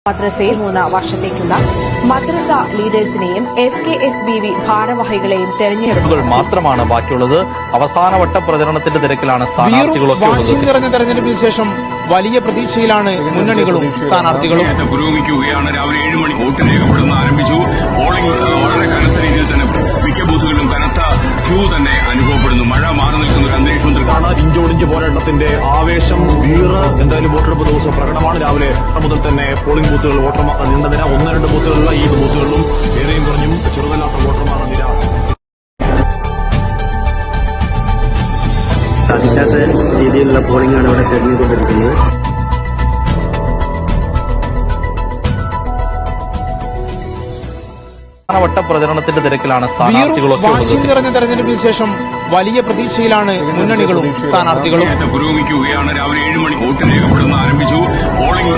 മദ്രസയിൽ 3 വർഷത്തേക്കുള്ള മദ്രസ ലീഡേഴ്സിനെയും SKSBV ഭാരവാഹികളെയും തെരഞ്ഞെടുപ്പുകൾ മാത്രമാണ് ബാക്കിയുള്ളത്. അവസാനവട്ട പ്രചരണത്തിന്റെ തിരക്കിലാണ് നിറഞ്ഞ തെരഞ്ഞെടുപ്പിന് ശേഷം വലിയ പ്രതീക്ഷയിലാണ് മുന്നണികളും സ്ഥാനാർത്ഥികളും. പുരോഗമിക്കുകയാണ്. രാവിലെ 7 മണി വോട്ട് രേഖപ്പെടുന്ന ആരംഭിച്ചു. പോളിംഗ് വളരെ കനത്ത രീതിയിൽ തന്നെ മിക്ക ബൂത്തുകളിലും കനത്ത ക്യൂ തന്നെ അനുഭവപ്പെടുന്നു. മഴ മാറി നിൽക്കുന്ന ഒരു അന്തരീക്ഷമാണ്. ഇഞ്ചോടിഞ്ച് പോരാട്ടത്തിന്റെ ആവേശം എന്തായാലും വോട്ടെടുപ്പ് ദിവസം പ്രകടമാണ്. രാവിലെ മുതൽ തന്നെ പോളിംഗ് ബൂത്തുകൾ വോട്ടർ നീണ്ടതിന് 1-2 ബൂത്തുകളിലുള്ള ഈ ബൂത്തുകളിലും ഏറെയും കുറഞ്ഞും ചെറുതല്ലാത്ത വോട്ടർമാരുടെ നിര സാധിക്കാത്ത രീതിയിലുള്ള പോളിംഗാണ് ഇവിടെ കഴിഞ്ഞുകൊണ്ടിരിക്കുന്നത്. അവസാനവട്ട പ്രചരണത്തിന്റെ തിരക്കിലാണ് നിറഞ്ഞ തെരഞ്ഞെടുപ്പിന് ശേഷം വലിയ പ്രതീക്ഷയിലാണ് മുന്നണികളും സ്ഥാനാർത്ഥികളും. പുരോഗമിക്കുകയാണ്. രാവിലെ 7 മണി വോട്ട് രേഖപ്പെടുന്ന ആരംഭിച്ചു. പോളിംഗ്